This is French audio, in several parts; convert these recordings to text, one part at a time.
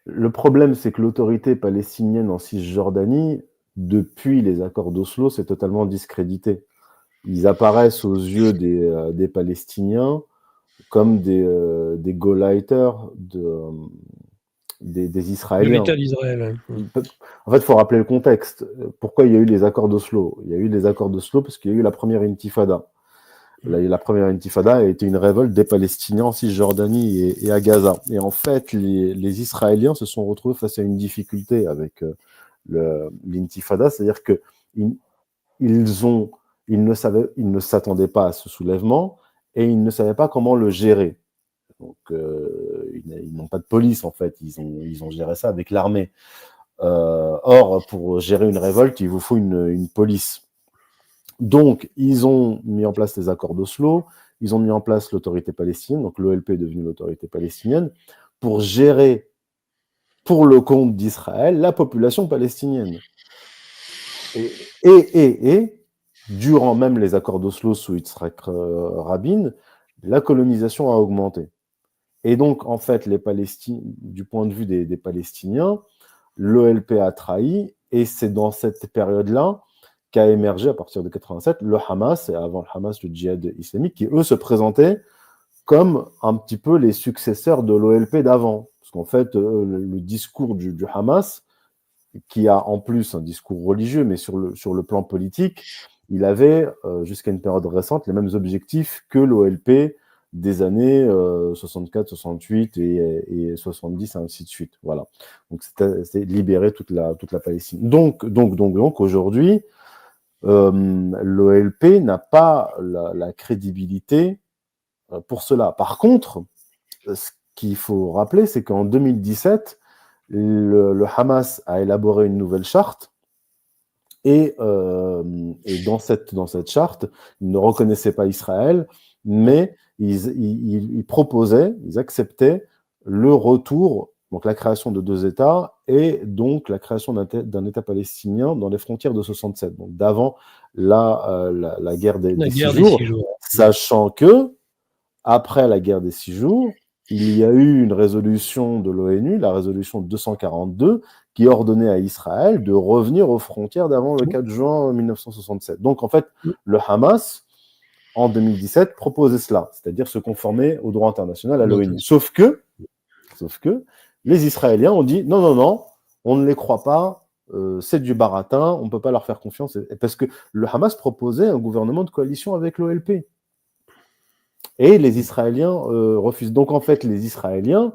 Le problème, c'est que l'autorité palestinienne en Cisjordanie, depuis les accords d'Oslo, c'est totalement discrédité. Ils apparaissent aux yeux des Palestiniens comme des Gauleiters des De Israéliens. l'État d'Israël. En fait, il faut rappeler le contexte. Pourquoi il y a eu les accords d'Oslo? Il y a eu les accords d'Oslo parce qu'il y a eu la première intifada. La première intifada a été une révolte des Palestiniens en Cisjordanie et à Gaza. Et en fait, les Israéliens se sont retrouvés face à une difficulté avec l'intifada, c'est-à-dire que ils, ils ont, ils ne s'attendaient pas à ce soulèvement et ils ne savaient pas comment le gérer. Donc, ils n'ont pas de police en fait. Ils ont géré ça avec l'armée. Or, pour gérer une révolte, il vous faut une police. Donc, ils ont mis en place les accords d'Oslo, ils ont mis en place l'autorité palestinienne, donc l'OLP est devenue l'autorité palestinienne, pour gérer, pour le compte d'Israël, la population palestinienne. Et durant même les accords d'Oslo sous Yitzhak Rabin, la colonisation a augmenté. Et donc, en fait, du point de vue des Palestiniens, l'OLP a trahi, et c'est dans cette période-là qu'a émergé, à partir de 87, le Hamas, et avant le Hamas, le djihad islamique, qui, eux, se présentaient comme un petit peu les successeurs de l'OLP d'avant. Parce qu'en fait, le discours du Hamas, qui a en plus un discours religieux, mais sur le plan politique, il avait, jusqu'à une période récente, les mêmes objectifs que l'OLP des années 64, 68 et 70, et ainsi de suite. Voilà. Donc, c'était libérer toute la Palestine. Donc aujourd'hui, l'OLP n'a pas la crédibilité pour cela. Par contre, ce qu'il faut rappeler, c'est qu'en 2017, le Hamas a élaboré une nouvelle charte et dans cette charte, ils ne reconnaissaient pas Israël, mais ils proposaient, ils acceptaient le retour, donc la création de 2 États et donc la création d'un État palestinien dans les frontières de 67, donc d'avant la guerre La des 6 guerre des jours, 6 jours. sachant que après la guerre des 6 jours, il y a eu une résolution de l'ONU, la résolution 242, qui ordonnait à Israël de revenir aux frontières d'avant le 4 juin 1967. Donc en fait, le Hamas, en 2017, proposait cela, c'est-à-dire se conformer au droit international, à l'ONU. Sauf que les Israéliens ont dit non, non, non, on ne les croit pas, c'est du baratin, on ne peut pas leur faire confiance, parce que le Hamas proposait un gouvernement de coalition avec l'OLP. Et les Israéliens refusent. Donc en fait, les Israéliens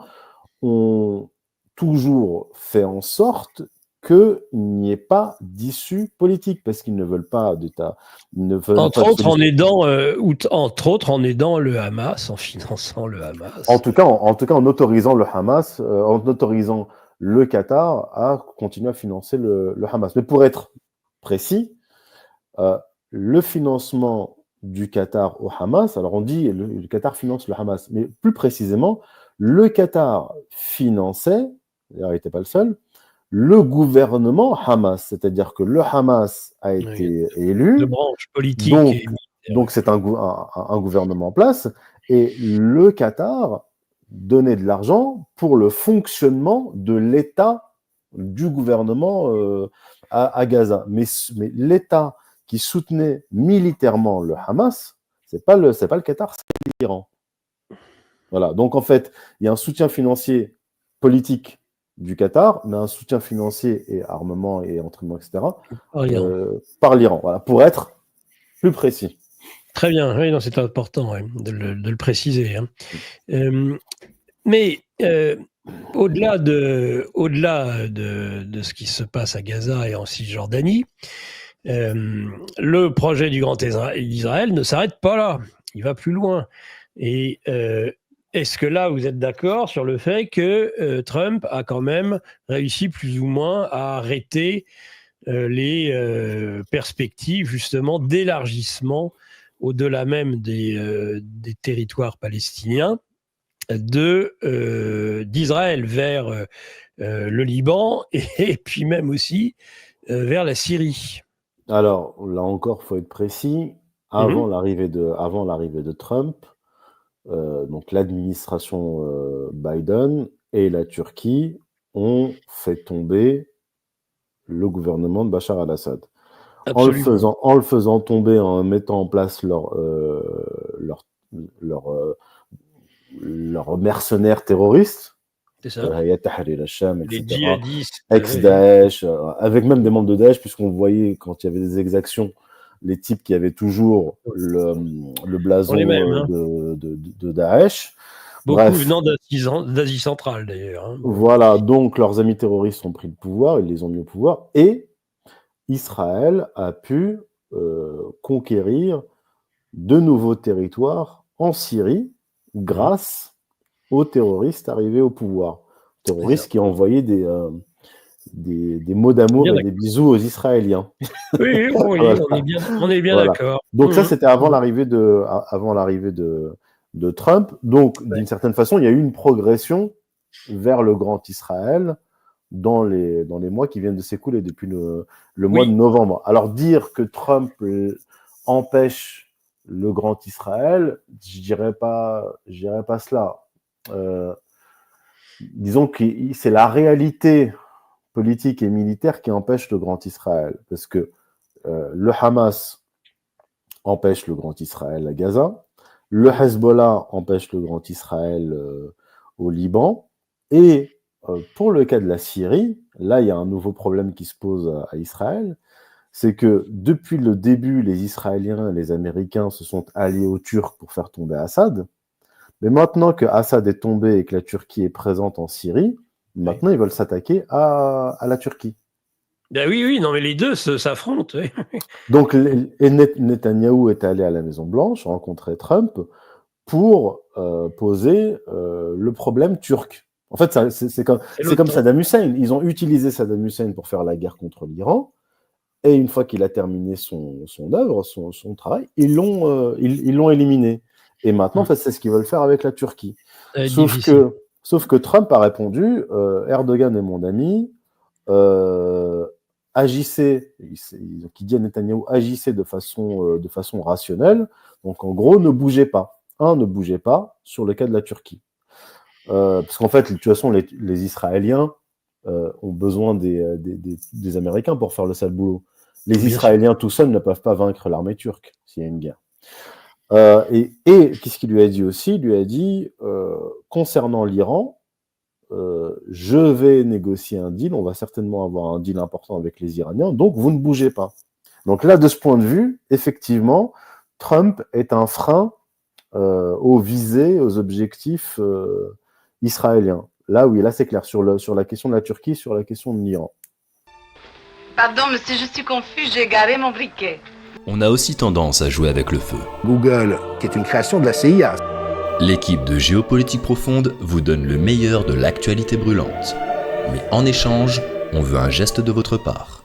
ont toujours fait en sorte qu'il n'y ait pas d'issue politique, parce qu'ils ne veulent pas d'État. Entre autres, en aidant le Hamas, en finançant le Hamas. En tout cas, en autorisant le Hamas, en autorisant le Qatar à continuer à financer le Hamas. Mais pour être précis, le financement du Qatar au Hamas, alors on dit le Qatar finance le Hamas, mais plus précisément, le Qatar finançait, d'ailleurs il n'était pas le seul, le gouvernement Hamas, c'est-à-dire que le Hamas a été élu, de branche politique. donc c'est un gouvernement en place, et le Qatar donnait de l'argent pour le fonctionnement de l'État du gouvernement à Gaza. Mais l'État qui soutenait militairement le Hamas, c'est pas le Qatar, c'est l'Iran. Voilà. Donc en fait, il y a un soutien financier politique du Qatar, mais un soutien financier et armement et entraînement, etc. Par l'Iran. Voilà, pour être plus précis. Très bien, oui, non, c'est important de le préciser. Hein. Mais au-delà de ce qui se passe à Gaza et en Cisjordanie, le projet du Grand Israël ne s'arrête pas là, il va plus loin. Et est-ce que là, vous êtes d'accord sur le fait que Trump a quand même réussi plus ou moins à arrêter les perspectives justement d'élargissement au-delà même des territoires palestiniens d'Israël vers le Liban et puis même aussi vers la Syrie. Alors, là encore, il faut être précis. Avant l'arrivée de Trump, donc l'administration Biden et la Turquie ont fait tomber le gouvernement de Bachar al-Assad. Absolument. En le faisant tomber, en mettant en place leurs mercenaires terroristes, C'est ça. Hayat Tahrir al-Sham, Les etc., djihadistes. ex-Daesh, avec même des membres de Daesh, puisqu'on voyait quand il y avait des exactions, les types qui avaient toujours le blason les mêmes, hein. de Daesh. Beaucoup Bref, venant d'Asie centrale, d'ailleurs. Hein. voilà, donc leurs amis terroristes ont pris le pouvoir, ils les ont mis au pouvoir, et Israël a pu conquérir de nouveaux territoires en Syrie grâce aux terroristes arrivés au pouvoir. Terroristes qui ont envoyé des mots d'amour et des bisous aux Israéliens. Oui, Voilà. on est bien Voilà. d'accord. Donc ça, c'était avant l'arrivée de Trump. Donc, d'une certaine façon, il y a eu une progression vers le grand Israël dans les mois qui viennent de s'écouler depuis le mois de novembre. Alors, dire que Trump empêche le grand Israël, je dirais pas cela. Disons que c'est la réalité politique et militaire qui empêche le grand Israël. Parce que le Hamas empêche le grand Israël à Gaza, le Hezbollah empêche le grand Israël au Liban, et pour le cas de la Syrie, là il y a un nouveau problème qui se pose à Israël, c'est que depuis le début, les Israéliens et les Américains se sont alliés aux Turcs pour faire tomber Assad, mais maintenant que Assad est tombé et que la Turquie est présente en Syrie, maintenant ils veulent s'attaquer à la Turquie. Ben oui, non, mais les deux s'affrontent. Oui. Donc, Netanyahou est allé à la Maison-Blanche, rencontrer Trump, pour poser le problème turc. En fait, c'est comme Saddam Hussein. Ils ont utilisé Saddam Hussein pour faire la guerre contre l'Iran, et une fois qu'il a terminé son œuvre, son travail, ils l'ont éliminé. Et maintenant, en fait, c'est ce qu'ils veulent faire avec la Turquie. Sauf que Trump a répondu, Erdogan est mon ami, agissait, qui dit à Netanyahou, agissait de façon rationnelle. Donc, en gros, ne bougez pas. Ne bougez pas sur le cas de la Turquie. Parce qu'en fait, de toute façon, les Israéliens ont besoin des Américains pour faire le sale boulot. Les Israéliens tout seuls ne peuvent pas vaincre l'armée turque s'il y a une guerre. Et qu'est-ce qu'il lui a dit aussi ? Il lui a dit, concernant l'Iran, je vais négocier un deal, on va certainement avoir un deal important avec les Iraniens, donc vous ne bougez pas. Donc là, de ce point de vue, effectivement, Trump est un frein aux visées, aux objectifs israéliens. Là, oui, là c'est clair, sur la question de la Turquie, sur la question de l'Iran. Pardon, monsieur, je suis confus, j'ai garé mon briquet. On a aussi tendance à jouer avec le feu. Google, qui est une création de la CIA. L'équipe de Géopolitique Profonde vous donne le meilleur de l'actualité brûlante. Mais en échange, on veut un geste de votre part.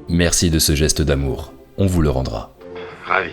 Merci de ce geste d'amour, on vous le rendra. Ravi.